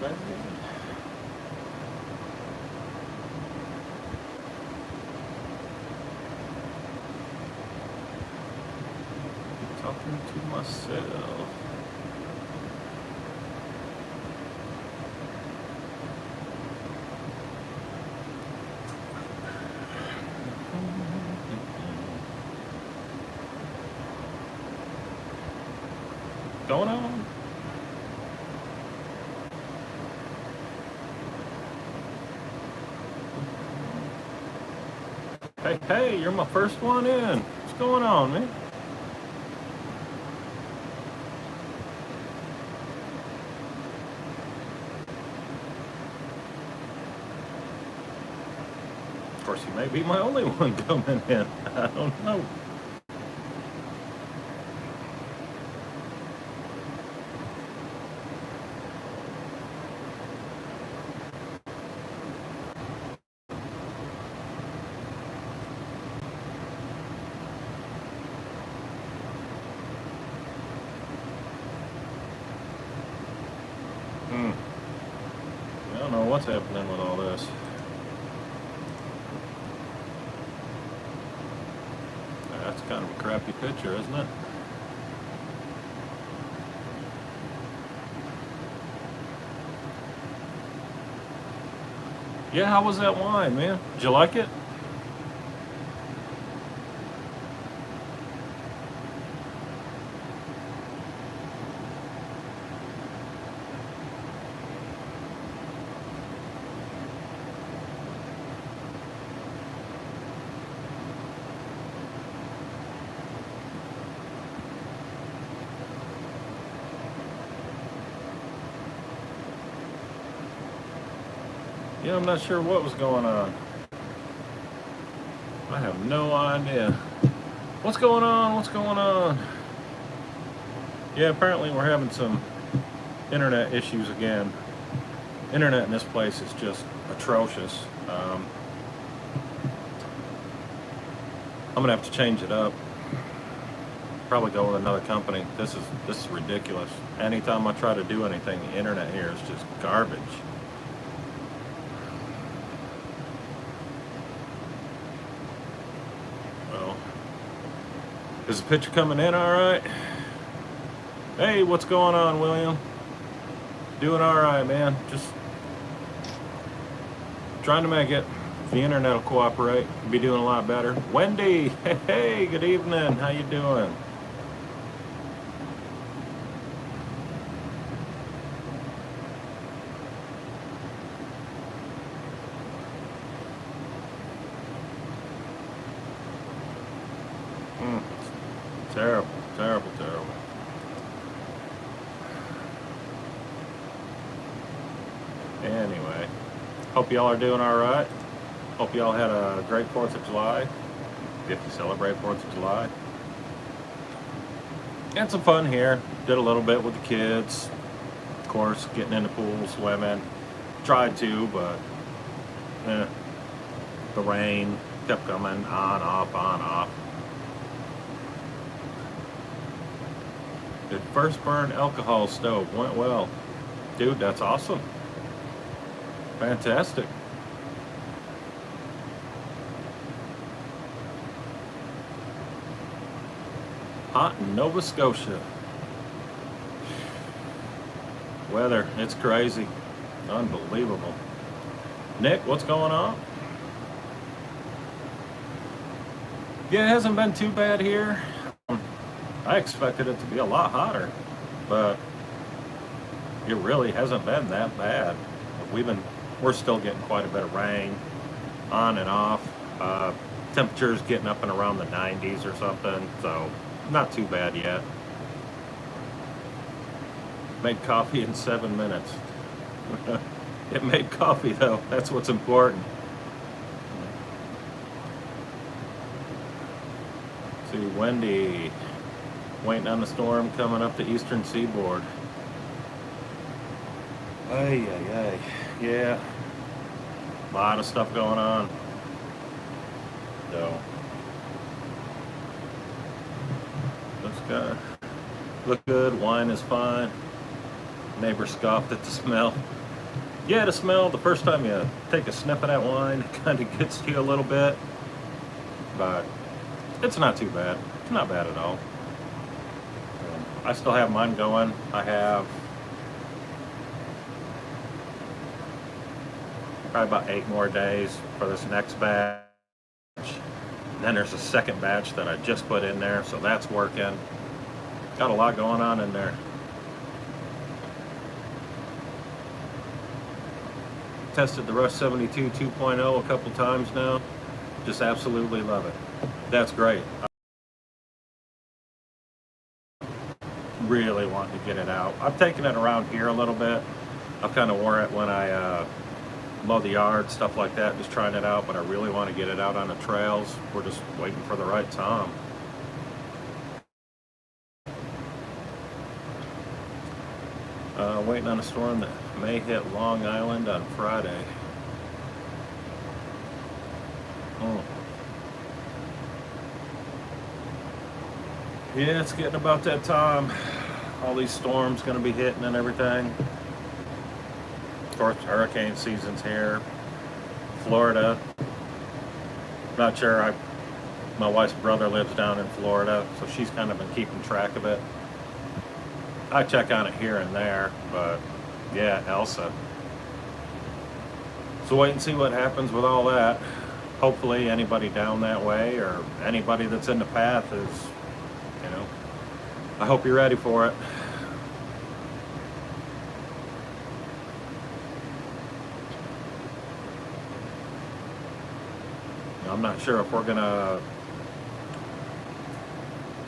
bad. Talking to myself. Going on? Hey, you're my first one in. What's going on, man? Of course, you may be my only one coming in. I don't know. I don't know what's happening with all this. That's kind of a crappy picture, isn't it? Yeah, how was that wine, man? Did you like it? Yeah, I'm not sure what was going on. I have no idea. What's going on? What's going on? Yeah, apparently we're having some internet issues again. Internet in this place is just atrocious. I'm gonna have to change it up. Probably go with another company. This is ridiculous. Anytime I try to do anything, the internet here is just garbage. Well, is the picture coming in all right? Hey, what's going on, William? Doing all right, man. Just trying to make it. If the internet will cooperate, we'll be doing a lot better. Wendy, hey, good evening. How you doing? Terrible, terrible, terrible. Anyway, hope y'all are doing all right. Hope y'all had a great 4th of July, if you celebrate 4th of July. Had some fun here. Did a little bit with the kids. Of course, getting in the pool, swimming. Tried to, but the rain kept coming on, off, on, off. The first burn alcohol stove went well. Dude, that's awesome. Fantastic. Hot in Nova Scotia. Weather, it's crazy. Unbelievable. Nick, what's going on? Yeah, it hasn't been too bad here. I expected it to be a lot hotter, but it really hasn't been that bad. We're still getting quite a bit of rain, on and off. Temperatures getting up and around the 90s or something, so not too bad yet. Made coffee in 7 minutes. It made coffee though, that's what's important. Let's see, Wendy, waiting on the storm coming up the eastern seaboard. Ay, ay, ay. Yeah. A lot of stuff going on. So, looks good. Look good. Wine is fine. Neighbor scoffed at the smell. Yeah, the smell, the first time you take a sniff of that wine, it kind of gets to you a little bit. But it's not too bad. It's not bad at all. I still have mine going. I have probably about 8 more days for this next batch. And then there's a second batch that I just put in there, so that's working. Got a lot going on in there. Tested the Rush 72 2.0 a couple times now. Just absolutely love it. That's great. I really want to get it out. I've taken it around here a little bit. I've kind of worn it when I mow the yard, stuff like that, just trying it out, but I really want to get it out on the trails. We're just waiting for the right time. Waiting on a storm that may hit Long Island on Friday. Yeah, it's getting about that time. All these storms going to be hitting and everything. Of course, hurricane season's here. Florida. Not sure. My wife's brother lives down in Florida, so she's kind of been keeping track of it. I check on it here and there, but yeah, Elsa. So wait and see what happens with all that. Hopefully anybody down that way or anybody that's in the path is, I hope you're ready for it. I'm not sure if we're gonna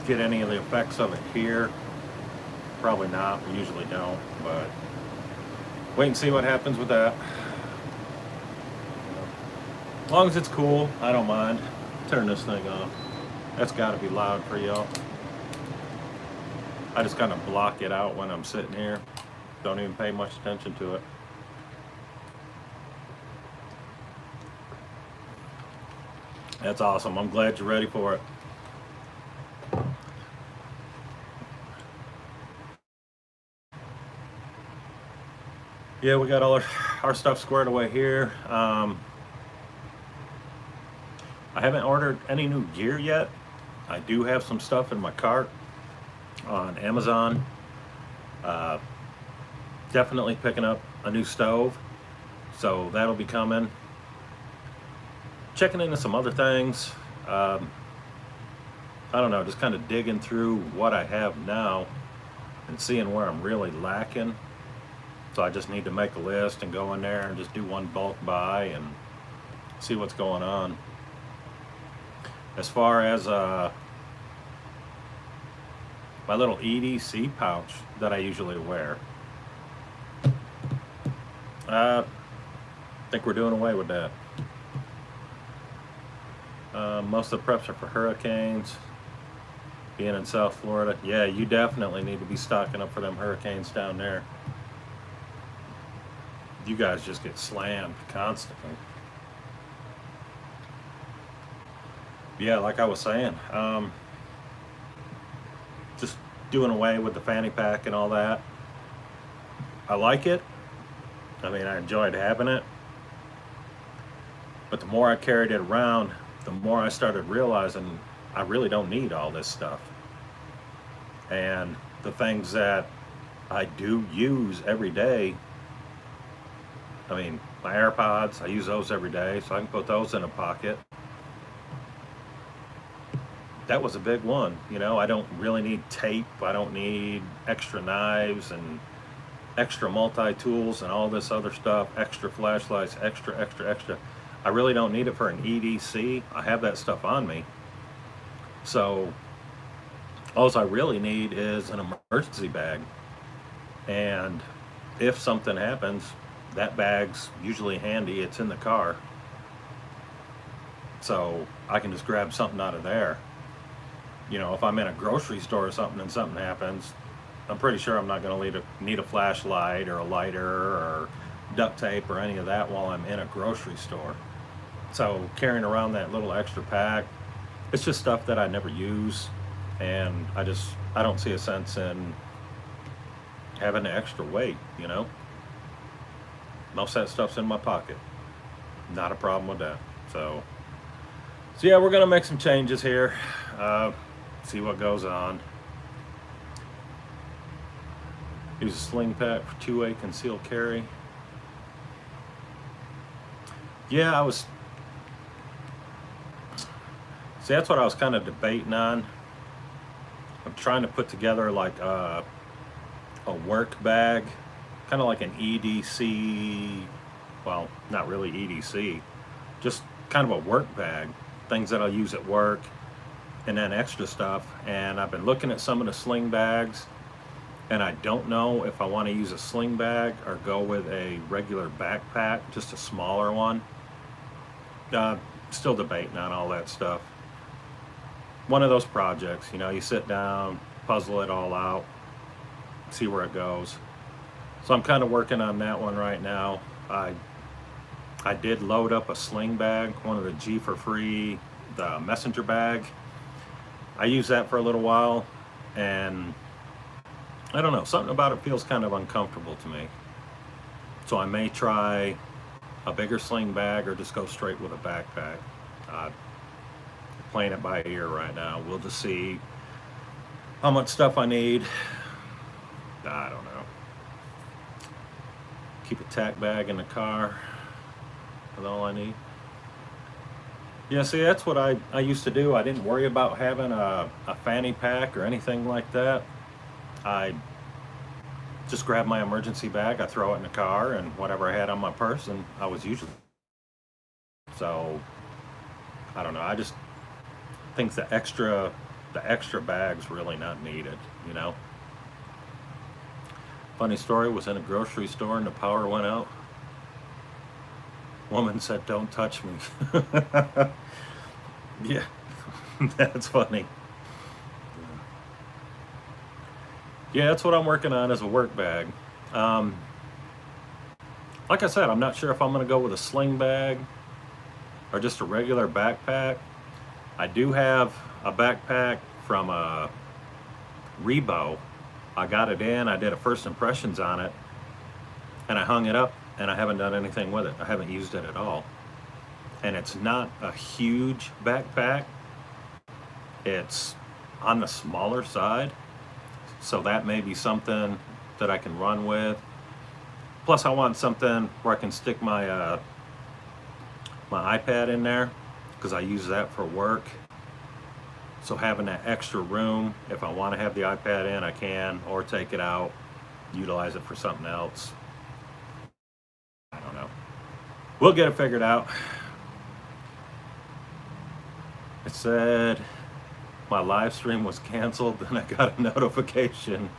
get any of the effects of it here. Probably not. We usually don't, but wait and see what happens with that. As long as it's cool, I don't mind. Turn this thing off. That's got to be loud for y'all. I just kind of block it out when I'm sitting here. Don't even pay much attention to it. That's awesome. I'm glad you're ready for it. Yeah, we got all our stuff squared away here. I haven't ordered any new gear yet. I do have some stuff in my cart on Amazon. Definitely picking up a new stove, so that'll be coming. Checking into some other things. I don't know, just kind of digging through what I have now and seeing where I'm really lacking. So I just need to make a list and go in there and just do one bulk buy and see what's going on. As far as my little EDC pouch that I usually wear, I think we're doing away with that. Most of the preps are for hurricanes. Being in South Florida, yeah, you definitely need to be stocking up for them hurricanes down there. You guys just get slammed constantly. Yeah, like I was saying, just doing away with the fanny pack and all that. I like it. I mean, I enjoyed having it. But the more I carried it around, the more I started realizing I really don't need all this stuff. And the things that I do use every day, I mean, my AirPods, I use those every day, so I can put those in a pocket. That was a big one. I don't really need tape. I don't need extra knives and extra multi-tools and all this other stuff, extra flashlights, extra. I really don't need it for an EDC. I have that stuff on me. So all I really need is an emergency bag. And if something happens, that bag's usually handy. It's in the car. So I can just grab something out of there. If I'm in a grocery store or something and something happens, I'm pretty sure I'm not going to need a flashlight or a lighter or duct tape or any of that while I'm in a grocery store. So carrying around that little extra pack, it's just stuff that I never use, and I don't see a sense in having the extra weight, you know. Most of that stuff's in my pocket. Not a problem with that. So yeah, we're gonna make some changes here. Uh, See what goes on. Use a sling pack for two-way concealed carry. Yeah, I was. See, that's what I was kind of debating on. I'm trying to put together like a work bag, kind of like an EDC. Well, not really EDC, just kind of a work bag. Things that I'll use at work, and then extra stuff. And I've been looking at some of the sling bags, and I don't know if I want to use a sling bag or go with a regular backpack, just a smaller one. Still debating on all that stuff. One of those projects, you know, you sit down, puzzle it all out, see where it goes. So I'm kind of working on that one right now. I did load up a sling bag, one of the G for Free, the messenger bag. I used that for a little while, and I don't know, something about it feels kind of uncomfortable to me. So I may try a bigger sling bag or just go straight with a backpack. Playing it by ear right now. We'll just see how much stuff I need. I don't know. Keep a tack bag in the car with all I need. Yeah, see, that's what I used to do. I didn't worry about having a fanny pack or anything like that. I just grab my emergency bag, I throw it in the car, and whatever I had on my person, I was usually. So, I don't know. I just think the extra bag's really not needed, you know. Funny story, was in a grocery store and the power went out. Woman said, "Don't touch me." Yeah, that's funny. Yeah, that's what I'm working on as a work bag. Um, like I said, I'm not sure if I'm going to go with a sling bag or just a regular backpack. I do have a backpack from Rebo. I got it in, I did a first impressions on it, and I hung it up, and I haven't done anything with it. I haven't used it at all. And it's not a huge backpack. It's on the smaller side. So that may be something that I can run with. Plus I want something where I can stick my my iPad in there, because I use that for work. So having that extra room, if I want to have the iPad in, I can, or take it out, utilize it for something else. I don't know. We'll get it figured out. It said my live stream was canceled, then I got a notification.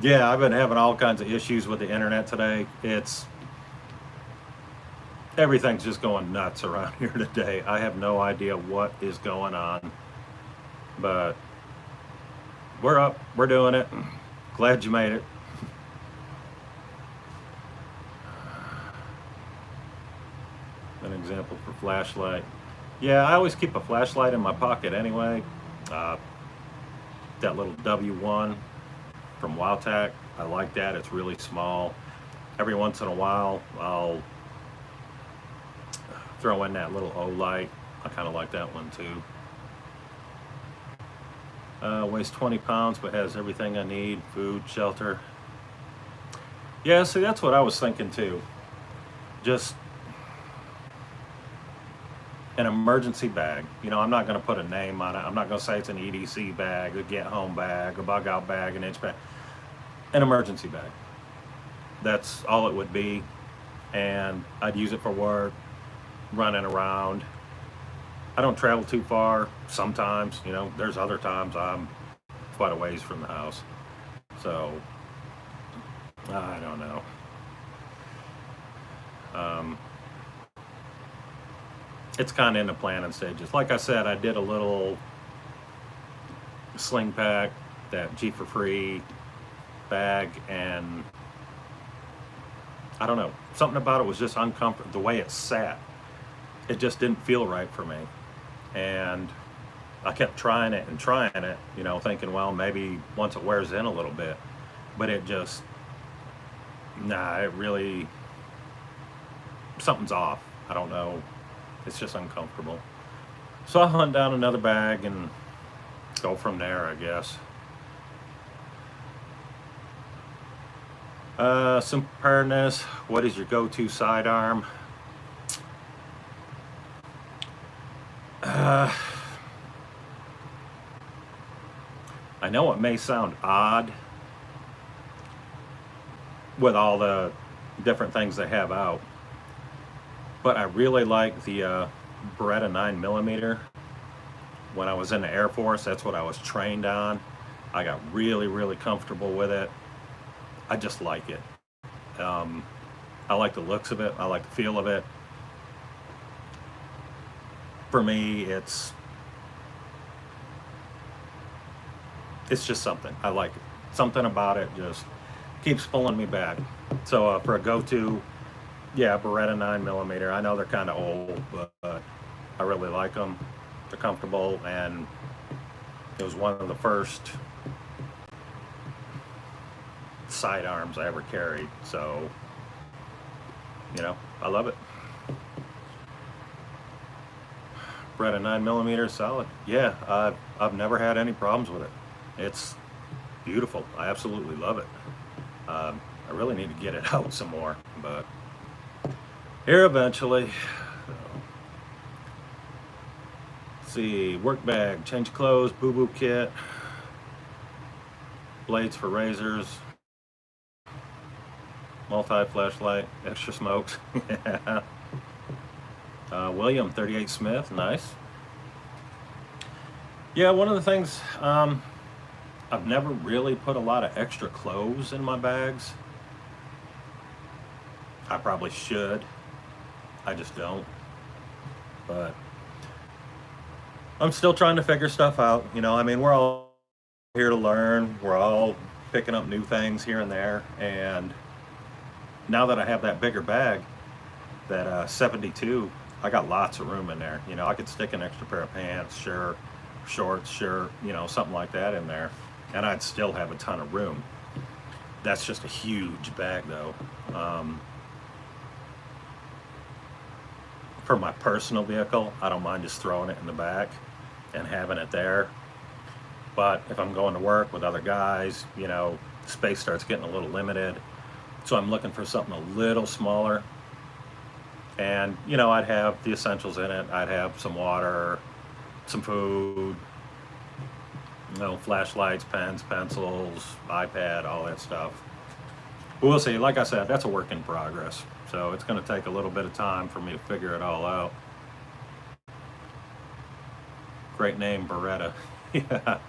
Yeah, I've been having all kinds of issues with the internet today. Everything's just going nuts around here today. I have no idea what is going on, but we're up, we're doing it. Glad you made it. An example for flashlight. Yeah, I always keep a flashlight in my pocket anyway. That little W1 from Wowtac, I like that. It's really small. Every once in a while, I'll throw in that little O light. I kind of like that one too. Weighs 20 pounds, but has everything I need: food, shelter. Yeah, see, that's what I was thinking too. Just an emergency bag. You know, I'm not going to put a name on it. I'm not going to say it's an EDC bag, a get home bag, a bug out bag, an inch bag. An emergency bag. That's all it would be. And I'd use it for work, running around. I don't travel too far sometimes, you know. There's other times I'm quite a ways from the house. So, I don't know. It's kind of in the planning stages. Like I said, I did a little sling pack, that G for Free bag, and I don't know, something about it was just uncomfortable. The way it sat, it just didn't feel right for me. And I kept trying it, you know, thinking, well, maybe once it wears in a little bit. but it just, nah, it really, something's off. I don't know. It's just uncomfortable. So I'll hunt down another bag and go from there, I guess. Some preparedness. What is your go-to sidearm? Uh, I know it may sound odd with all the different things they have out, but I really like the Beretta 9mm. When I was in the Air Force, that's what I was trained on. I got really, really comfortable with it. I just like it. I like the looks of it. I like the feel of it. For me, it's just something. I like it. Something about it just keeps pulling me back. So for a go-to, yeah, Beretta 9mm. I know they're kind of old, but I really like them. They're comfortable, and it was one of the first sidearms I ever carried. So, you know, I love it. Beretta 9mm, solid. Yeah, I've never had any problems with it. It's beautiful. I absolutely love it. I really need to get it out some more, but here eventually. Let's see, work bag, change clothes, boo-boo kit, blades for razors, multi-flashlight, extra smokes. Yeah. William 38 Smith, nice. Yeah, one of the things, I've never really put a lot of extra clothes in my bags. I probably should. I just don't. But I'm still trying to figure stuff out. You know, I mean, we're all here to learn. We're all picking up new things here and there. And now that I have that bigger bag, that 72, I got lots of room in there. You know, I could stick an extra pair of pants, shirt, shorts, shirt, you know, something like that in there, and I'd still have a ton of room. That's just a huge bag, though. For my personal vehicle, I don't mind just throwing it in the back and having it there. But if I'm going to work with other guys, you know, space starts getting a little limited. So I'm looking for something a little smaller. And, you know, I'd have the essentials in it. I'd have some water, some food, you know, flashlights, pens, pencils, iPad, all that stuff. But we'll see. Like I said, that's a work in progress. So it's going to take a little bit of time for me to figure it all out. Great name, Beretta. Yeah.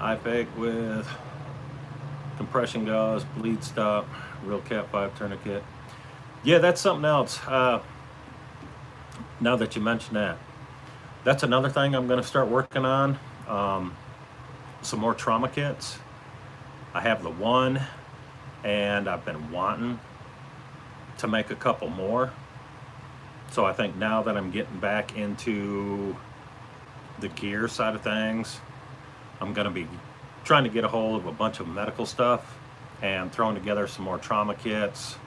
Eye fake with compression gauze, bleed stop, real Cat 5 tourniquet. Yeah, that's something else. Now that you mention that, that's another thing I'm going to start working on. Some more trauma kits. I have the one, and I've been wanting to make a couple more. So I think now that I'm getting back into the gear side of things, I'm going to be trying to get a hold of a bunch of medical stuff and throwing together some more trauma kits,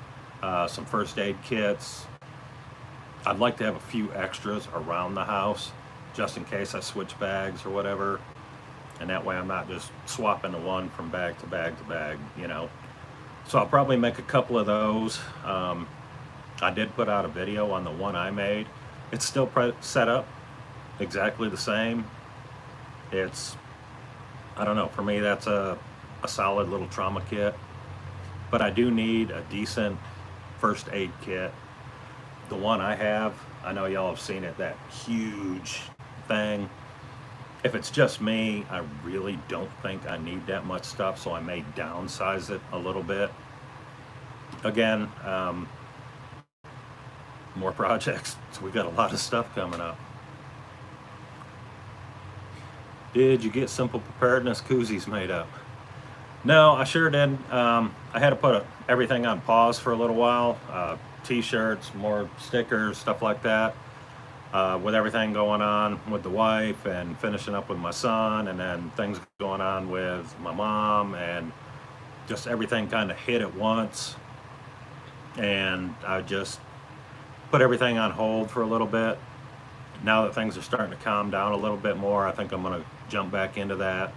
some first aid kits. I'd like to have a few extras around the house just in case I switch bags or whatever. And that way I'm not just swapping the one from bag to bag to bag, you know. So I'll probably make a couple of those. I did put out a video on the one I made. It's still set up exactly the same. It's, I don't know, for me that's a solid little trauma kit. But I do need a decent first aid kit. The one I have, I know y'all have seen it, that huge thing. If it's just me, I really don't think I need that much stuff, so I may downsize it a little bit. Again, more projects, so we got a lot of stuff coming up. Did you get simple preparedness koozies made up? No, I sure did. I had to put everything on pause for a little while. T-shirts, more stickers, stuff like that. with everything going on with the wife and finishing up with my son, and then things going on with my mom, and just everything kind of hit at once. And I just put everything on hold for a little bit. Now that things are starting to calm down a little bit more, I think I'm going to jump back into that.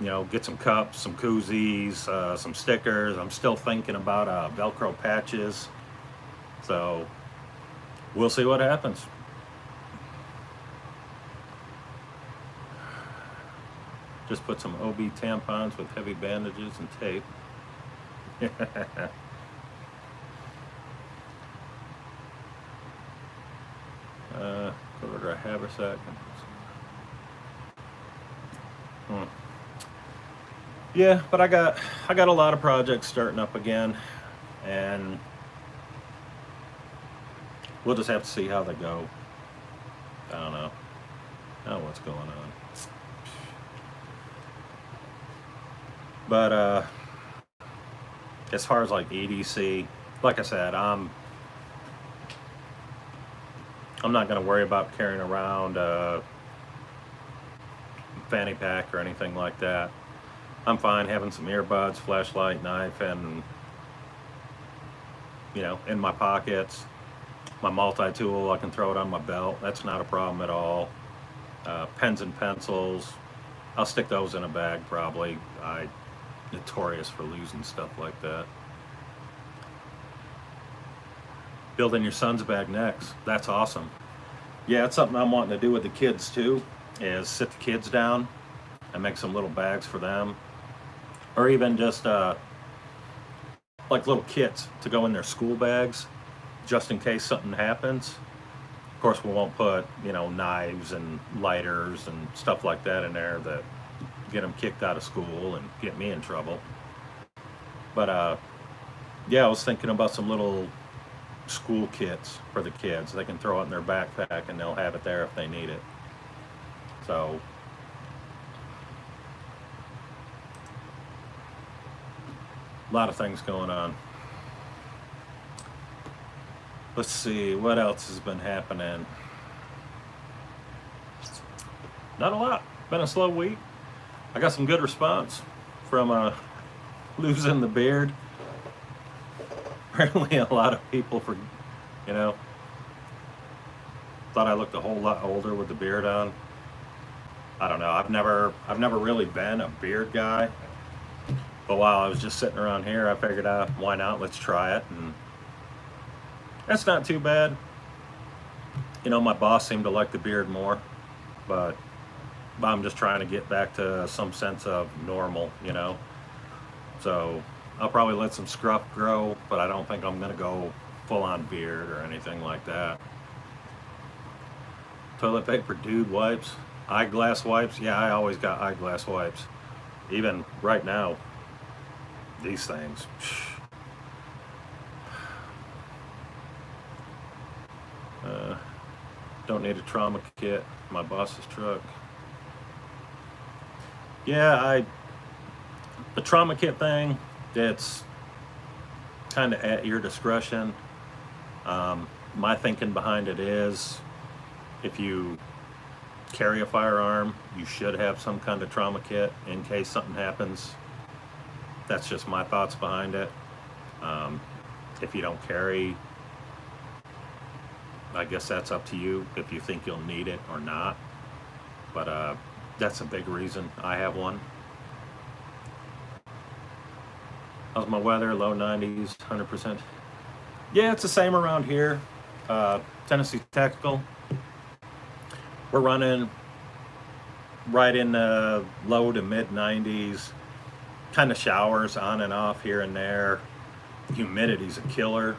You know, get some cups, some koozies, some stickers. I'm still thinking about Velcro patches. So we'll see what happens. Just put some OB tampons with heavy bandages and tape. Order a haversack. Yeah, but I got a lot of projects starting up again, and we'll just have to see how they go. I don't know. I don't know what's going on. But as far as like EDC, like I said, I'm not going to worry about carrying around a fanny pack or anything like that. I'm fine having some earbuds, flashlight, knife, and, you know, in my pockets. My multi-tool, I can throw it on my belt. That's not a problem at all. Pens and pencils, I'll stick those in a bag probably. I'm notorious for losing stuff like that. Building your son's bag next. That's awesome. Yeah, it's something I'm wanting to do with the kids too, is sit the kids down and make some little bags for them. Or even just like little kits to go in their school bags, just in case something happens. Of course, we won't put, you know, knives and lighters and stuff like that in there that get them kicked out of school and get me in trouble. But yeah, I was thinking about some little school kits for the kids. They can throw it in their backpack and they'll have it there if they need it. So a lot of things going on. Let's see, what else has been happening? Not a lot. Been a slow week. I got some good response from losing the beard. Apparently a lot of people, you know, thought I looked a whole lot older with the beard on. I don't know. I've never really been a beard guy. But while I was just sitting around here, I figured out, why not? Let's try it. And that's not too bad. You know, my boss seemed to like the beard more, but I'm just trying to get back to some sense of normal, you know. So I'll probably let some scruff grow, but I don't think I'm going to go full-on beard or anything like that. Toilet paper, dude wipes, eyeglass wipes. Yeah, I always got eyeglass wipes. Even right now, these things. Don't need a trauma kit. My boss's truck. Yeah, the trauma kit thing, it's kind of at your discretion. My thinking behind it is, if you carry a firearm, you should have some kind of trauma kit in case something happens. That's just my thoughts behind it. If you don't carry, I guess that's up to you if you think you'll need it or not. But that's a big reason I have one. How's my weather? Low 90s, 100%. Yeah, it's the same around here. Tennessee Tactical. We're running right in the low to mid 90s. Kind of showers on and off here and there. Humidity's a killer.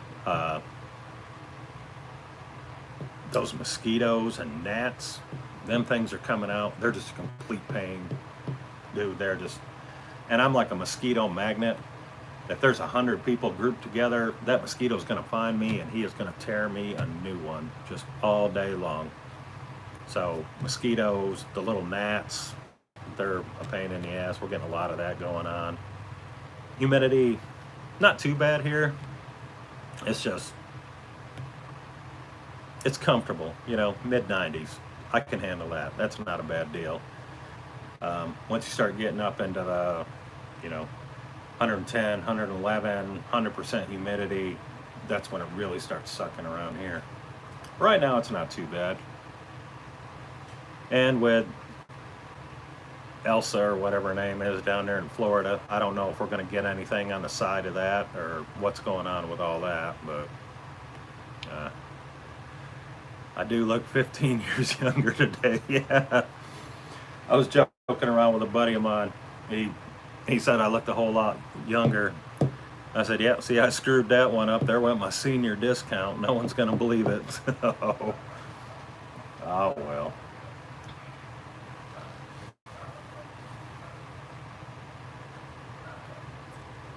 Those mosquitoes and gnats, them things are coming out. They're just a complete pain. Dude, they're just, and I'm like a mosquito magnet. If there's 100 people grouped together, that mosquito's gonna find me and he is gonna tear me a new one just all day long. So mosquitoes, the little gnats, they're a pain in the ass. We're getting a lot of that going on. Humidity, not too bad here. It's just it's comfortable, you know, mid 90s. I can handle that. That's not a bad deal. Once you start getting up into the, you know, 110, 111, 100% humidity, that's when it really starts sucking around here. Right now, it's not too bad. And with Elsa or whatever her name is down there in Florida, I don't know if we're going to get anything on the side of that or what's going on with all that, but uh, I do look 15 years younger today. Yeah. I was joking around with a buddy of mine. He said I looked a whole lot younger. I said, yeah, see, I screwed that one up. There went my senior discount. No one's going to believe it. So, oh, well.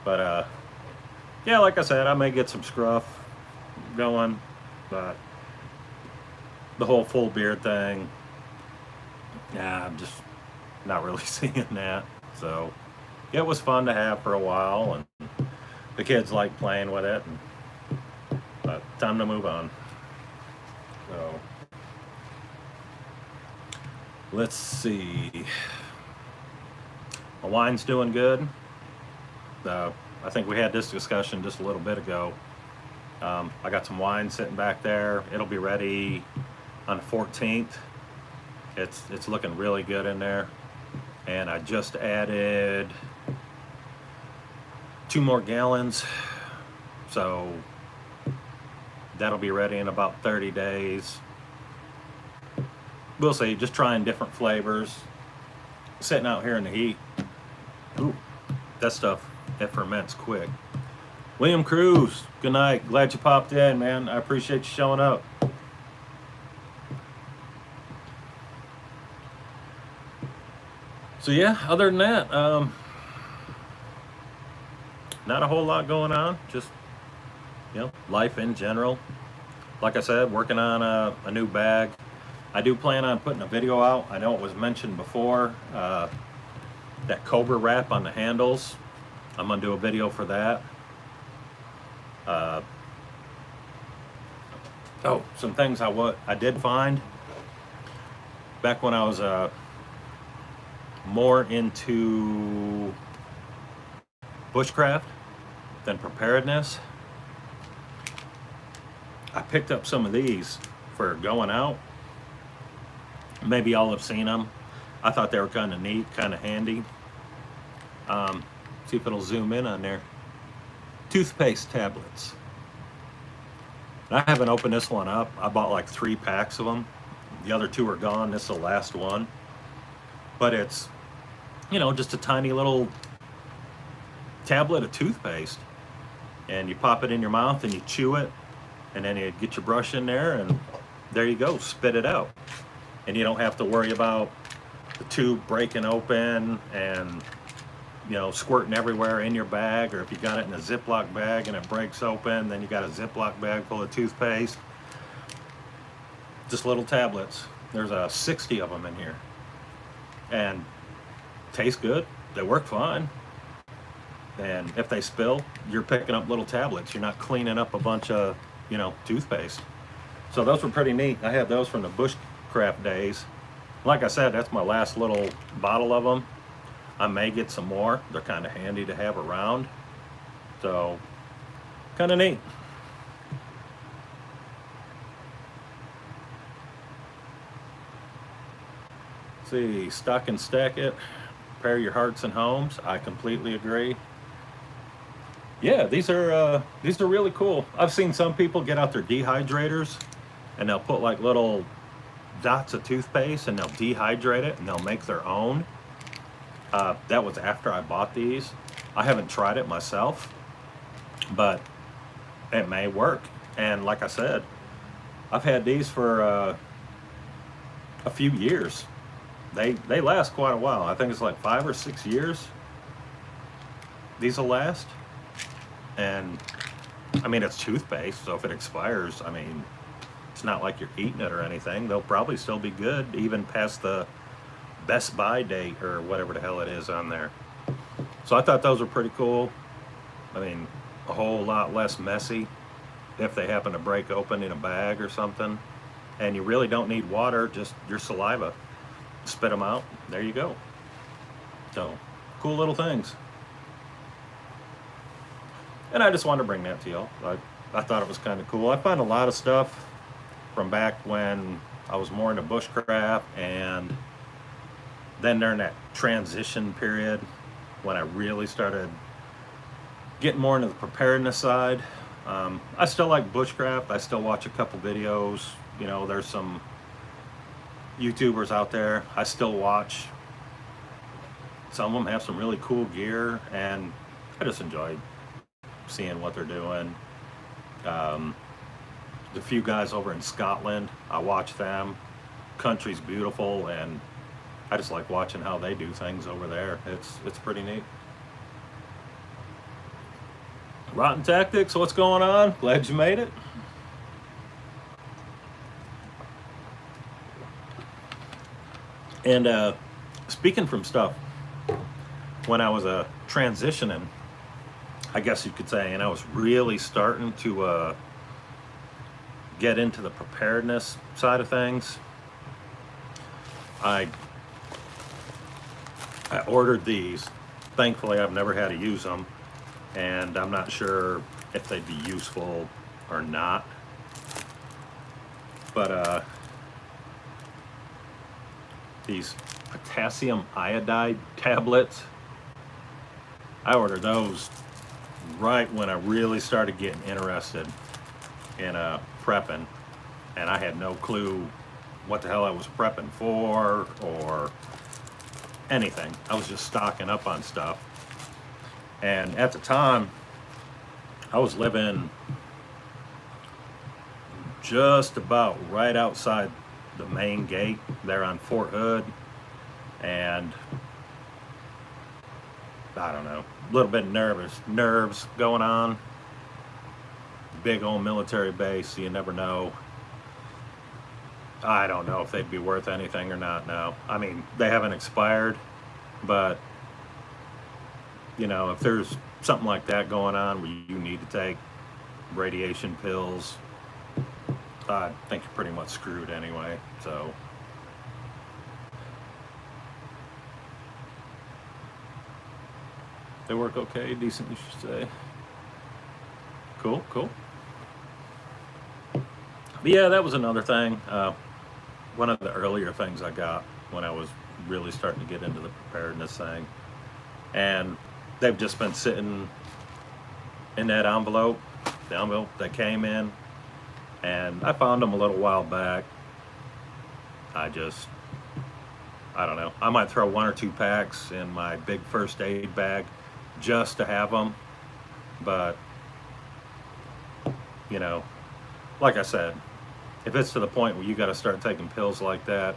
But, yeah, like I said, I may get some scruff going, but the whole full beard thing, yeah, I'm just not really seeing that. So, yeah, it was fun to have for a while, and the kids like playing with it, but time to move on. So, let's see. My wine's doing good. I think we had this discussion just a little bit ago. I got some wine sitting back there. It'll be ready on the 14th. It's looking really good in there. And I just added 2 more gallons. So that'll be ready in about 30 days. We'll see, just trying different flavors. Sitting out here in the heat. Ooh, that stuff, it ferments quick. William Cruz, good night. Glad you popped in, man. I appreciate you showing up. So yeah, other than that, not a whole lot going on. Just, you know, life in general. Like I said, working on a new bag. I do plan on putting a video out. I know it was mentioned before. That Cobra wrap on the handles. I'm gonna do a video for that. Oh, some things I did find back when I was more into bushcraft than preparedness. I picked up some of these for going out. Maybe y'all have seen them. I thought they were kind of neat, kind of handy. See if it'll zoom in on there. Toothpaste tablets. I haven't opened this one up. I bought like 3 packs of them. The other 2 are gone. This is the last one. But it's, you know, just a tiny little tablet of toothpaste. And you pop it in your mouth and you chew it. And then you get your brush in there and there you go. Spit it out. And you don't have to worry about the tube breaking open and, you know, squirting everywhere in your bag, or if you got it in a Ziploc bag and it breaks open, then you got a Ziploc bag full of toothpaste. Just little tablets. There's 60 of them in here. And taste good. They work fine. And if they spill, you're picking up little tablets. You're not cleaning up a bunch of, you know, toothpaste. So those were pretty neat. I had those from the bushcraft days. Like I said, that's my last little bottle of them. I may get some more. They're kind of handy to have around. So, kind of neat. Let's see, stock and stack it. Prepare your hearts and homes. I completely agree. Yeah, these are really cool. I've seen some people get out their dehydrators and they'll put like little dots of toothpaste and they'll dehydrate it and they'll make their own. That was after I bought these. I haven't tried it myself, but it may work. And like I said, I've had these for a few years. They last quite a while. I think it's like 5 or 6 years. These will last. And I mean, it's toothpaste, so if it expires, I mean, it's not like you're eating it or anything. They'll probably still be good, even past the Best Buy date or whatever the hell it is on there. So I thought those were pretty cool. I mean, a whole lot less messy. if they happen to break open in a bag or something. And you really don't need water, just your saliva. Spit them out, there you go. So, cool little things. And I just wanted to bring that to y'all. I thought it was kind of cool. I find a lot of stuff from back when I was more into bushcraft, and then during that transition period when I really started getting more into the preparedness side. I still like bushcraft. I still watch a couple videos. You know, there's some YouTubers out there I still watch. Some of them have some really cool gear, and I just enjoy seeing what they're doing. The few guys over in Scotland, I watch them. Country's beautiful, and I just like watching how they do things over there. It's pretty neat. Rotten Tactics, what's going on? Glad you made it. And speaking from stuff, when I was transitioning, I guess you could say, and I was really starting to get into the preparedness side of things, I ordered these. Thankfully, I've never had to use them, and I'm not sure if they'd be useful or not. But these potassium iodide tablets, I ordered those right when I really started getting interested in prepping, and I had no clue what the hell I was prepping for or anything. I was just stocking up on stuff. And at the time, I was living just about right outside the main gate there on Fort Hood, and I don't know, a little bit nerves going on. Big old military base, so you never know. I don't know if they'd be worth anything or not now. I mean, they haven't expired, but you know, if there's something like that going on where you need to take radiation pills, I think you're pretty much screwed anyway. So they work okay, decent, you should say. Cool. But yeah, that was another thing. One of the earlier things I got when I was really starting to get into the preparedness thing. And they've just been sitting in that envelope, the envelope that came in. And I found them a little while back. I don't know. I might throw 1 or 2 packs in my big first aid bag just to have them. But, you know, like I said, if it's to the point where you got to start taking pills like that,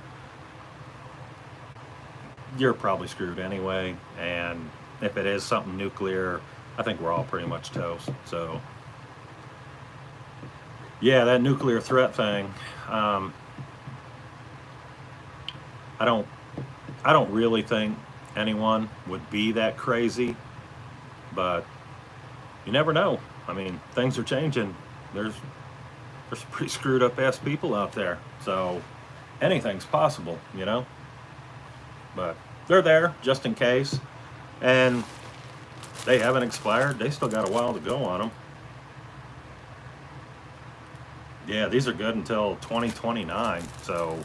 you're probably screwed anyway. And if it is something nuclear, I think we're all pretty much toast. So yeah, that nuclear threat thing, I don't really think anyone would be that crazy, but you never know. I mean, things are changing. There's some pretty screwed up ass people out there, so anything's possible, you know. But they're there just in case, and they haven't expired. They still got a while to go on them. Yeah, these are good until 2029, so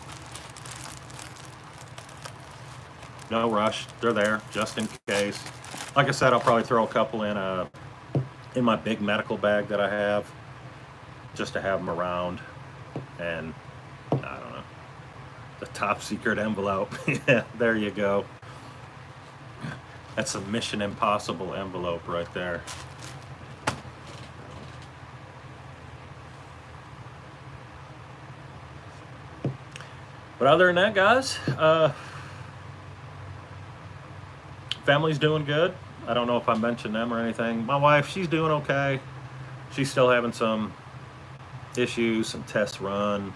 no rush. They're there just in case. Like I said, I'll probably throw a couple in my big medical bag that I have, just to have them around. And I don't know, the top secret envelope. Yeah, there you go. That's a Mission Impossible envelope right there. But other than that, guys, family's doing good. I don't know if I mentioned them or anything. My wife, she's doing okay. She's still having some issues, some tests run.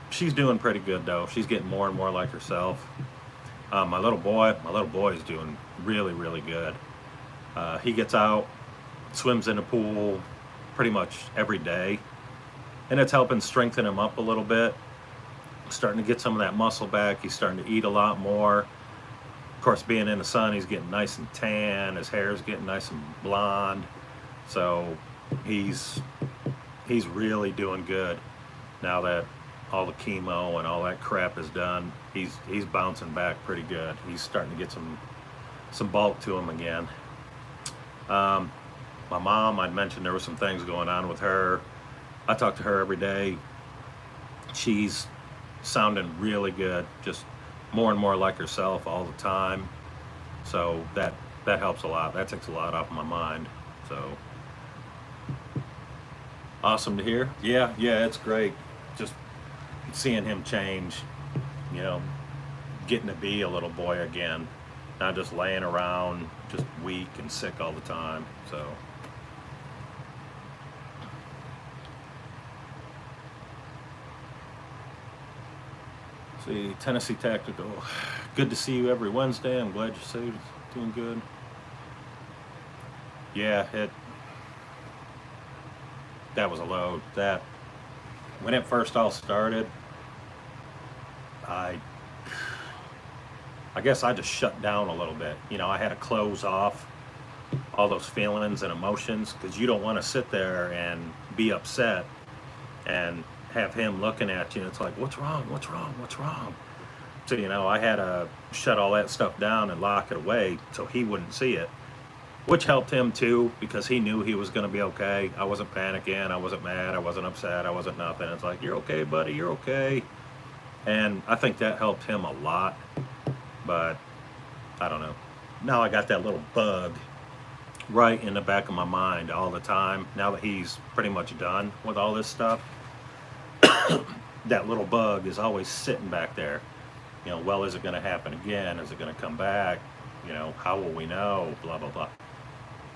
She's doing pretty good though. She's getting more and more like herself. My little boy is doing really, really good. He gets out, swims in the pool, pretty much every day, and it's helping strengthen him up a little bit. Starting to get some of that muscle back. He's starting to eat a lot more. Of course, being in the sun, he's getting nice and tan. His hair's getting nice and blonde. So he's really doing good now that all the chemo and all that crap is done. He's bouncing back pretty good. He's starting to get some bulk to him again. My mom, I'd mentioned there were some things going on with her. I talk to her every day. She's sounding really good, just more and more like herself all the time. So that helps a lot. That takes a lot off my mind. So awesome to hear. Yeah, it's great. Just seeing him change, getting to be a little boy again, not just laying around, just weak and sick all the time. So. See, Tennessee Tactical. Good to see you every Wednesday. I'm glad you're doing good. Yeah, that was a load. That when it first all started, I guess I just shut down a little bit. I had to close off all those feelings and emotions, because you don't want to sit there and be upset and have him looking at you. It's like, what's wrong? So, I had to shut all that stuff down and lock it away so he wouldn't see it, which helped him too, because he knew he was going to be okay. I wasn't panicking. I wasn't mad. I wasn't upset. I wasn't nothing. It's like, you're okay, buddy. You're okay. And I think that helped him a lot. But I don't know. Now I got that little bug right in the back of my mind all the time. Now that he's pretty much done with all this stuff, that little bug is always sitting back there. Well, is it going to happen again? Is it going to come back? How will we know? Blah, blah, blah.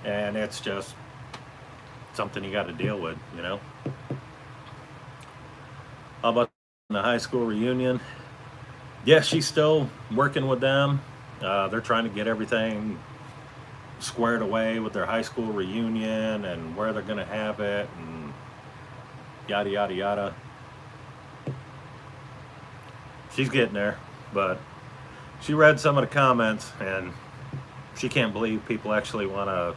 And it's just something you got to deal with, How about the high school reunion? Yeah, she's still working with them. They're trying to get everything squared away with their high school reunion and where they're going to have it and yada, yada, yada. She's getting there, but she read some of the comments and she can't believe people actually want to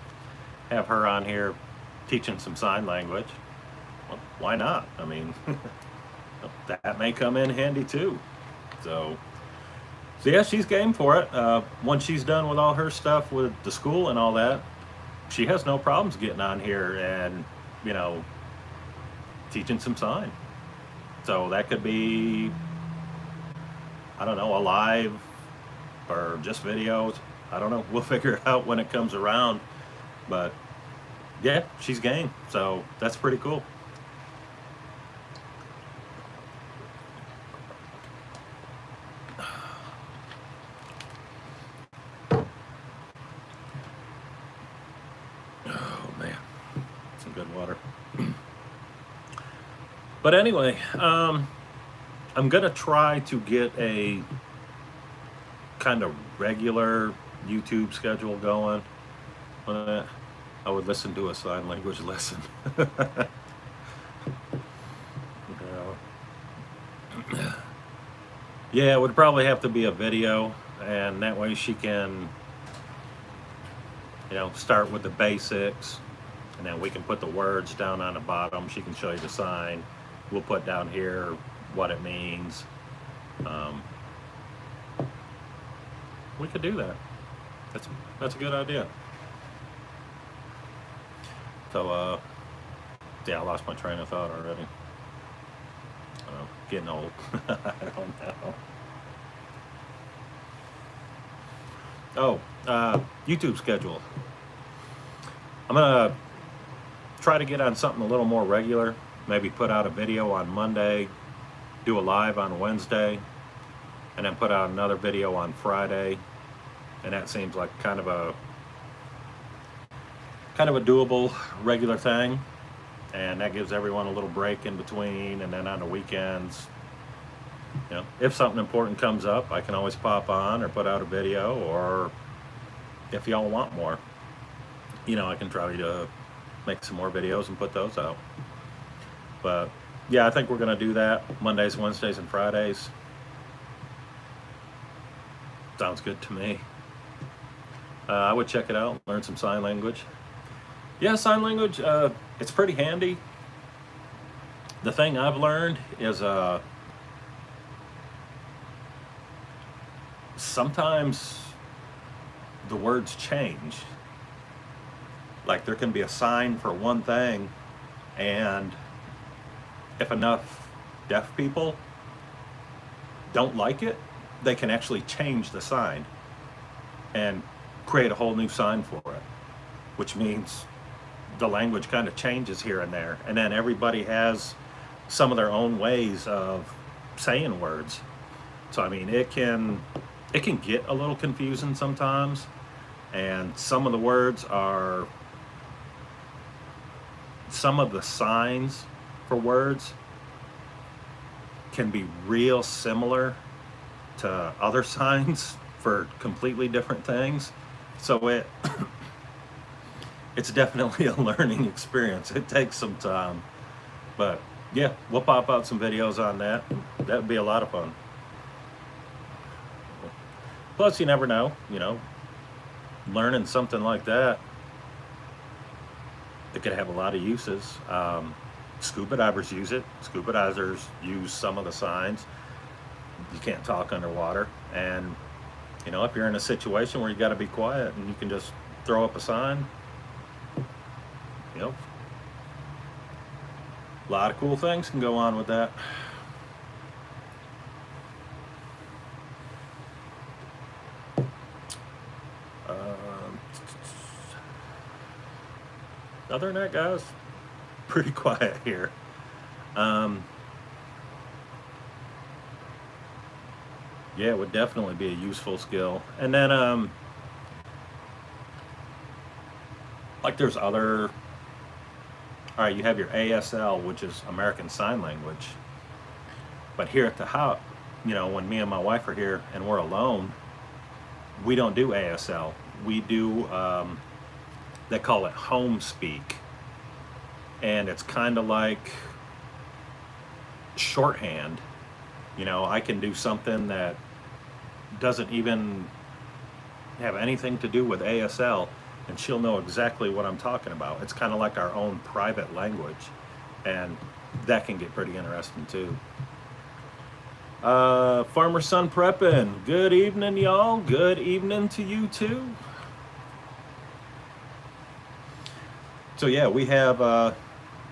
have her on here teaching some sign language. Well, why not? I mean, that may come in handy too. So yeah, she's game for it. Once she's done with all her stuff with the school and all that, she has no problems getting on here and, teaching some sign. So that could be, I don't know, a live or just videos. I don't know. We'll figure it out when it comes around. But yeah, she's game. So that's pretty cool. Oh man, some good water. But anyway, I'm gonna try to get a kind of regular YouTube schedule going. I would listen to a sign language lesson. Yeah, it would probably have to be a video, and that way she can, start with the basics, and then we can put the words down on the bottom. She can show you the sign. We'll put down here what it means. We could do that. That's a good idea. So, yeah, I lost my train of thought already. Getting old. I don't know. Oh, YouTube schedule. I'm gonna try to get on something a little more regular. Maybe put out a video on Monday, do a live on Wednesday, and then put out another video on Friday. And that seems like kind of a doable regular thing. And that gives everyone a little break in between, and then on the weekends, if something important comes up, I can always pop on or put out a video, or if y'all want more, I can try to make some more videos and put those out. But yeah, I think we're going to do that Mondays, Wednesdays, and Fridays. Sounds good to me. I would check it out, learn some sign language. Yeah, sign language, it's pretty handy. The thing I've learned is sometimes the words change. Like there can be a sign for one thing, and if enough deaf people don't like it, they can actually change the sign and create a whole new sign for it, which means the language kind of changes here and there. And then everybody has some of their own ways of saying words. So I mean, it can get a little confusing sometimes, and some of the words are, some of the signs for words can be real similar to other signs for completely different things. So it's definitely a learning experience. It takes some time, but yeah, we'll pop out some videos on that. That would be a lot of fun. Plus, you never know, learning something like that, it could have a lot of uses. Scuba divers use it. Scuba divers use some of the signs. You can't talk underwater. And, if you're in a situation where you got to be quiet and you can just throw up a sign, a lot of cool things can go on with that. Other than that, guys, pretty quiet here. Yeah, it would definitely be a useful skill. And then, like there's other, all right, you have your ASL, which is American Sign Language. But here at the house, when me and my wife are here and we're alone, we don't do ASL. We do, they call it home speak. And it's kind of like shorthand. I can do something that doesn't even have anything to do with ASL, and she'll know exactly what I'm talking about. It's kind of like our own private language, and that can get pretty interesting too. Farmer Son Preppin', good evening, y'all. Good evening to you too. So yeah, we have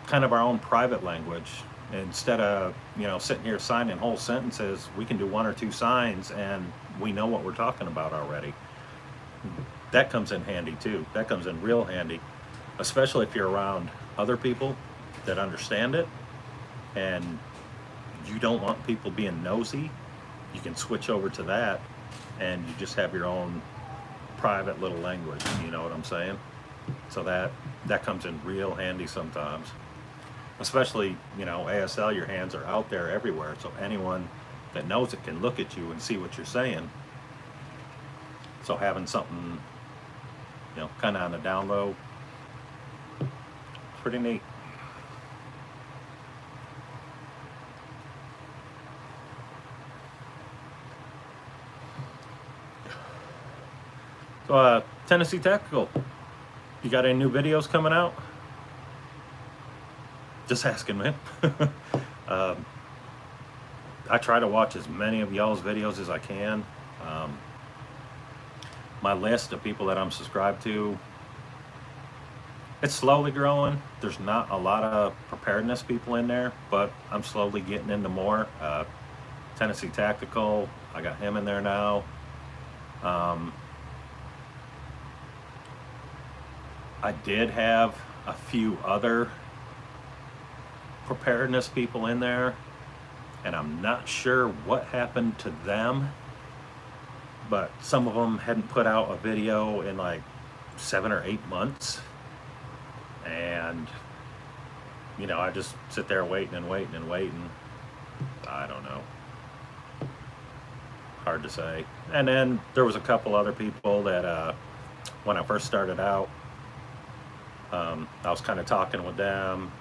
kind of our own private language. Instead of sitting here signing whole sentences, we can do one or two signs and we know what we're talking about already. That comes in handy too. That comes in real handy, especially if you're around other people that understand it and you don't want people being nosy. You can switch over to that and you just have your own private little language. You know what I'm saying? So that comes in real handy sometimes. Especially, ASL, your hands are out there everywhere. So anyone that knows it can look at you and see what you're saying. So having something, kind of on the down low, pretty neat. So, Tennessee Tactical, you got any new videos coming out? Just asking, man. I try to watch as many of y'all's videos as I can. My list of people that I'm subscribed to, it's slowly growing. There's not a lot of preparedness people in there, but I'm slowly getting into more. Tennessee Tactical, I got him in there now. I did have a few other preparedness people in there, and I'm not sure what happened to them, but some of them hadn't put out a video in like 7 or 8 months, and I just sit there waiting and waiting and waiting. I don't know, hard to say. And then there was a couple other people that when I first started out, I was kind of talking with them.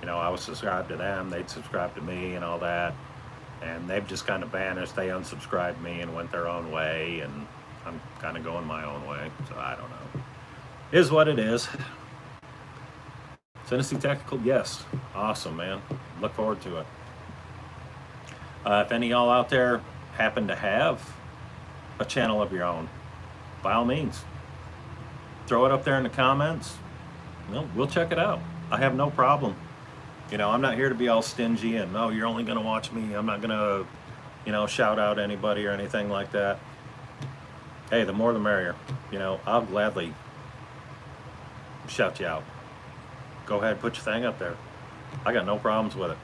I was subscribed to them, they'd subscribed to me and all that. And they've just kind of vanished. They unsubscribed me and went their own way, and I'm kind of going my own way. So I don't know. Is what it is. Tennessee Tactical, yes. Awesome, man. Look forward to it. If any of y'all out there happen to have a channel of your own, by all means, throw it up there in the comments. We'll check it out. I have no problem. I'm not here to be all stingy and, oh, you're only going to watch me. I'm not going to, shout out anybody or anything like that. Hey, the more the merrier. I'll gladly shout you out. Go ahead, put your thing up there. I got no problems with it.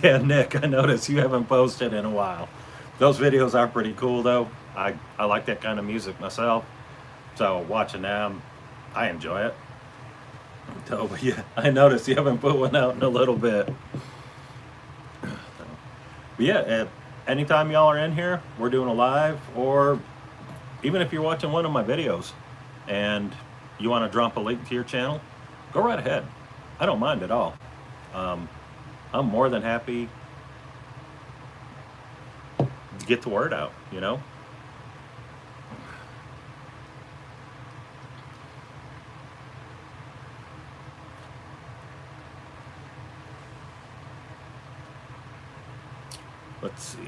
Yeah, Nick, I noticed you haven't posted in a while. Those videos are pretty cool, though. I like that kind of music myself. So watching them, I enjoy it. So, but yeah, I noticed you haven't put one out in a little bit. But yeah, anytime y'all are in here, we're doing a live, or even if you're watching one of my videos and you want to drop a link to your channel, go right ahead. I don't mind at all. I'm more than happy to get the word out, Let's see.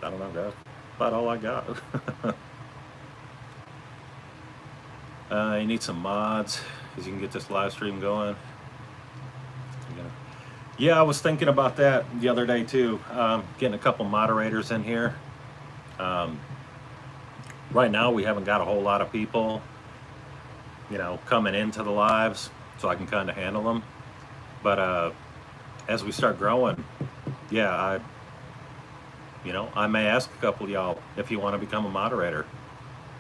I don't know, guys. About all I got. You need some mods because you can get this live stream going. Yeah, I was thinking about that the other day too. Getting a couple moderators in here. Right now we haven't got a whole lot of people, coming into the lives, so I can kind of handle them. But as we start growing, yeah, I may ask a couple of y'all if you want to become a moderator.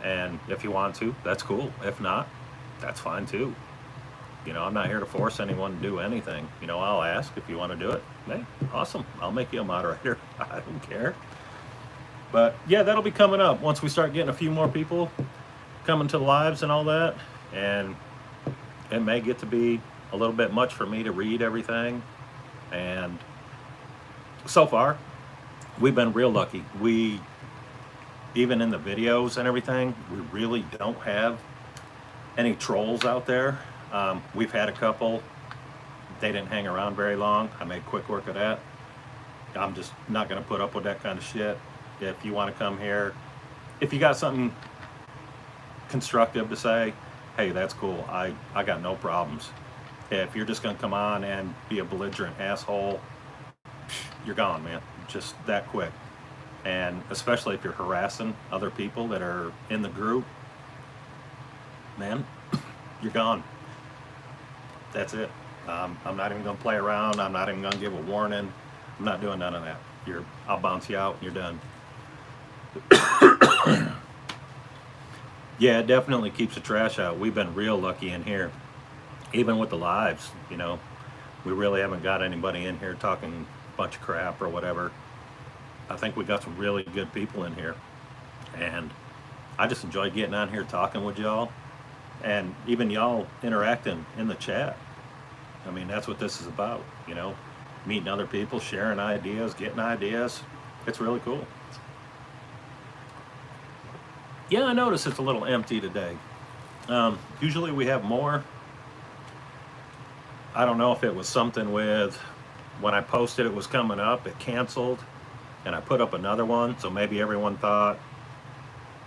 And if you want to, that's cool. If not, that's fine too. I'm not here to force anyone to do anything. I'll ask if you want to do it. Hey, awesome. I'll make you a moderator. I don't care. But yeah, that'll be coming up once we start getting a few more people coming to the lives and all that. And it may get to be a little bit much for me to read everything. And so far, we've been real lucky. Even in the videos and everything, we really don't have any trolls out there. We've had a couple. They didn't hang around very long. I made quick work of that. I'm just not going to put up with that kind of shit. If you want to come here, if you got something constructive to say, hey, that's cool. I got no problems. If you're just going to come on and be a belligerent asshole, you're gone, man. Just that quick. And especially if you're harassing other people that are in the group, man, you're gone. That's it. I'm not even going to play around. I'm not even going to give a warning. I'm not doing none of that. I'll bounce you out and you're done. Yeah, it definitely keeps the trash out. We've been real lucky in here. Even with the lives, we really haven't got anybody in here talking a bunch of crap or whatever. I think we got some really good people in here. And I just enjoy getting on here talking with y'all. And even y'all interacting in the chat. I mean, that's what this is about, meeting other people, sharing ideas, getting ideas. It's really cool. Yeah, I noticed it's a little empty today. Usually we have more. I don't know if it was something with when I posted it was coming up, it canceled, and I put up another one, so maybe everyone thought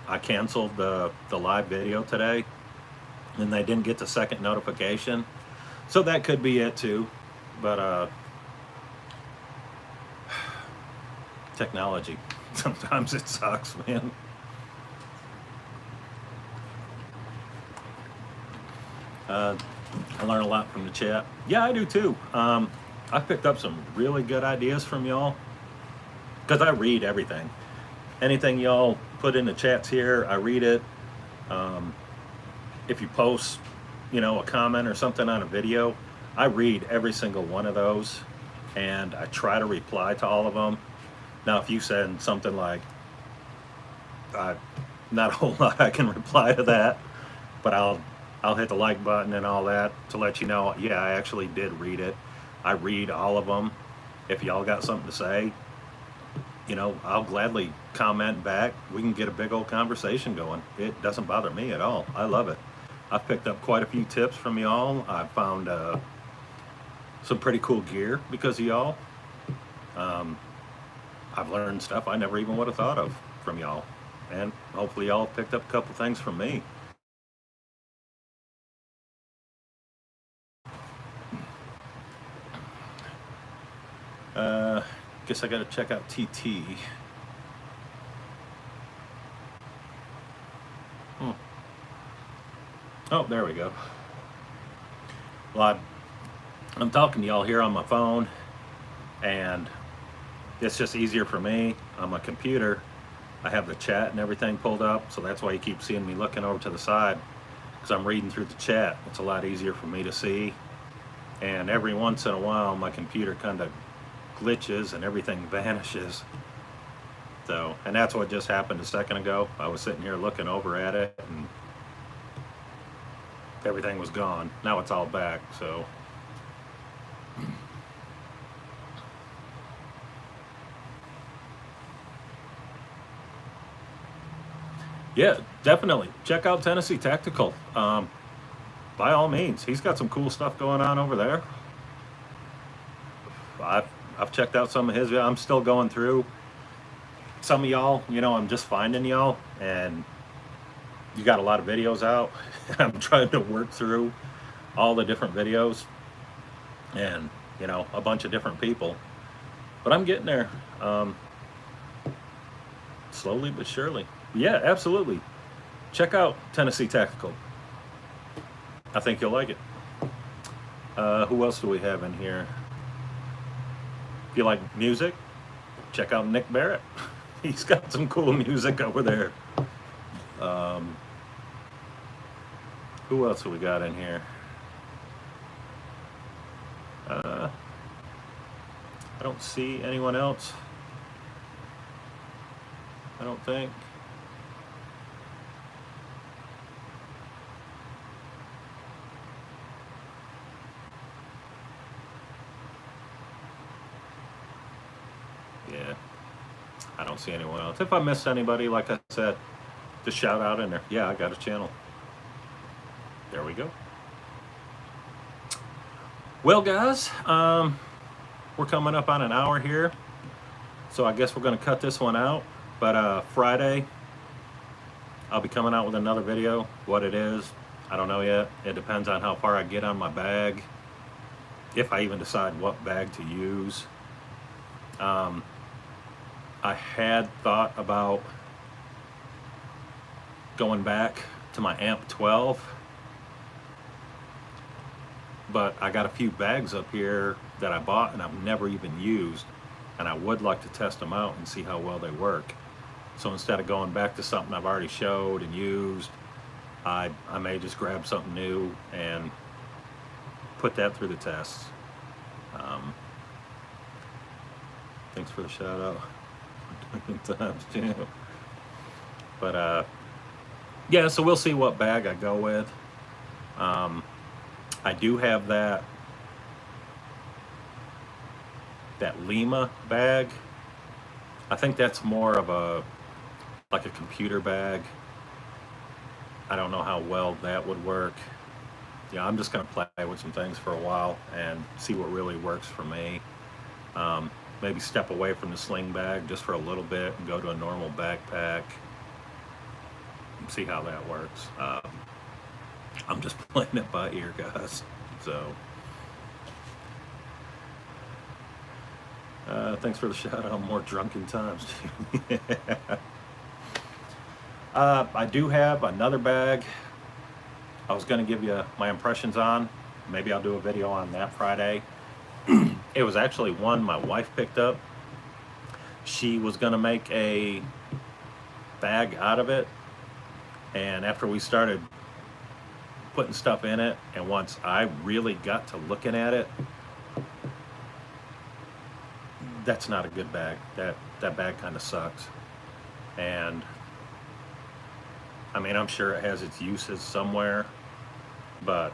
I canceled the live video today, and they didn't get the second notification. So that could be it too, but technology, sometimes it sucks, man. I learn a lot from the chat. Yeah, I do too. I picked up some really good ideas from y'all because I read everything. Anything y'all put in the chats here, I read it. If you post, a comment or something on a video, I read every single one of those and I try to reply to all of them. Now, if you send something like, Not a whole lot I can reply to that, but I'll hit the like button and all that to let you know. Yeah, I actually did read it. I read all of them. If y'all got something to say, I'll gladly comment back. We can get a big old conversation going. It doesn't bother me at all. I love it. I've picked up quite a few tips from y'all. I've found some pretty cool gear because of y'all. Um, I've learned stuff I never even would have thought of from y'all. And hopefully y'all picked up a couple things from me. Uh, guess I got to check out TT. Hmm. Oh, there we go. Well, I'm talking to y'all here on my phone, and it's just easier for me on my computer. I have the chat and everything pulled up, so that's why you keep seeing me looking over to the side, because I'm reading through the chat. It's a lot easier for me to see. And every once in a while, my computer kind of glitches and everything vanishes. So, and that's what just happened a second ago. I was sitting here looking over at it, and everything was gone. Now it's all back, so. Yeah, definitely. Check out Tennessee Tactical. By all means, he's got some cool stuff going on over there. I've, I've checked out some of his. I'm still going through some of y'all. I'm just finding y'all, and you got a lot of videos out. I'm trying to work through all the different videos and, a bunch of different people. But I'm getting there, slowly but surely. Yeah, absolutely. Check out Tennessee Tactical. I think you'll like it. Who else do we have in here? If you like music, check out Nick Barrett. He's got some cool music over there. Who else have we got in here? I don't see anyone else. I don't think. Yeah, I don't see anyone else. If I missed anybody, like I said, just shout out in there. Yeah, I got a channel. There we go. Well, guys, we're coming up on an hour here, so I guess we're going to cut this one out. But Friday, I'll be coming out with another video. What it is, I don't know yet. It depends on how far I get on my bag, if I even decide what bag to use. I had thought about going back to my AMP 12, but I got a few bags up here that I bought and I've never even used, and I would like to test them out and see how well they work. So instead of going back to something I've already showed and used, I may just grab something new and put that through the tests. Thanks for the shout out. Times too. But yeah, so we'll see what bag I go with. I do have that Lima bag. I think that's more of like a computer bag. I don't know how well that would work. Yeah, I'm just gonna play with some things for a while and see what really works for me. Maybe step away from the sling bag just for a little bit and go to a normal backpack and see how that works. I'm just playing it by ear, guys. So, thanks for the shout out. More drunken times. I do have another bag I was going to give you my impressions on. Maybe I'll do a video on that Friday. It was actually one my wife picked up. She was going to make a bag out of it, and after we started putting stuff in it, and once I really got to looking at it, that's not a good bag. That bag kind of sucks. And I mean, I'm sure it has its uses somewhere, but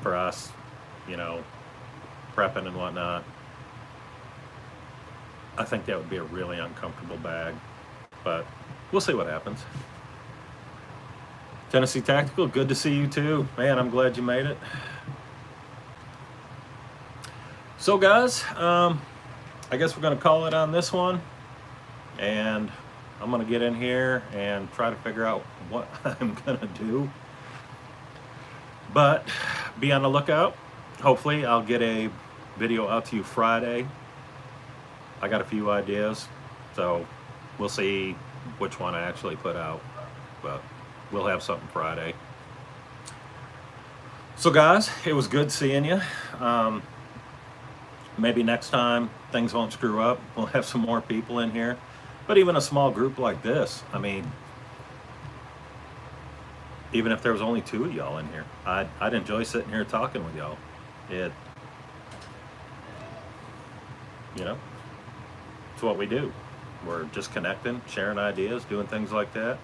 for us, you know, prepping and whatnot, I think that would be a really uncomfortable bag, but we'll see what happens. Tennessee Tactical, good to see you too. Man, I'm glad you made it. So guys, I guess we're gonna call it on this one, and I'm gonna get in here and try to figure out what I'm gonna do. But be on the lookout. Hopefully I'll get a video out to you Friday. I got a few ideas, so we'll see which one I actually put out, but we'll have something Friday. So guys, it was good seeing you. Maybe next time things won't screw up. We'll have some more people in here. But even a small group like this, I mean, even if there was only 2 of y'all in here, I'd enjoy sitting here talking with y'all. You know, it's what we do. We're just connecting, sharing ideas, doing things like that.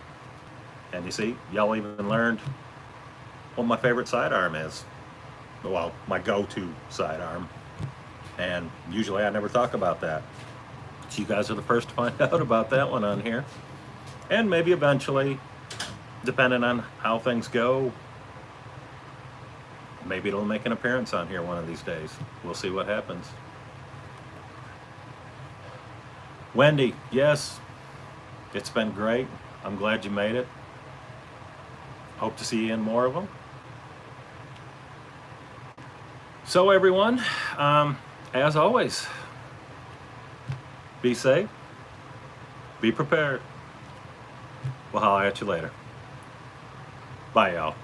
And you see, y'all even learned what my favorite sidearm is. Well, my go-to sidearm. And usually I never talk about that. So you guys are the first to find out about that one on here. And maybe eventually, depending on how things go, maybe it'll make an appearance on here one of these days. We'll see what happens. Wendy, yes, it's been great. I'm glad you made it. Hope to see you in more of them. So everyone, as always, be safe, be prepared. We'll holler at you later. Bye, y'all.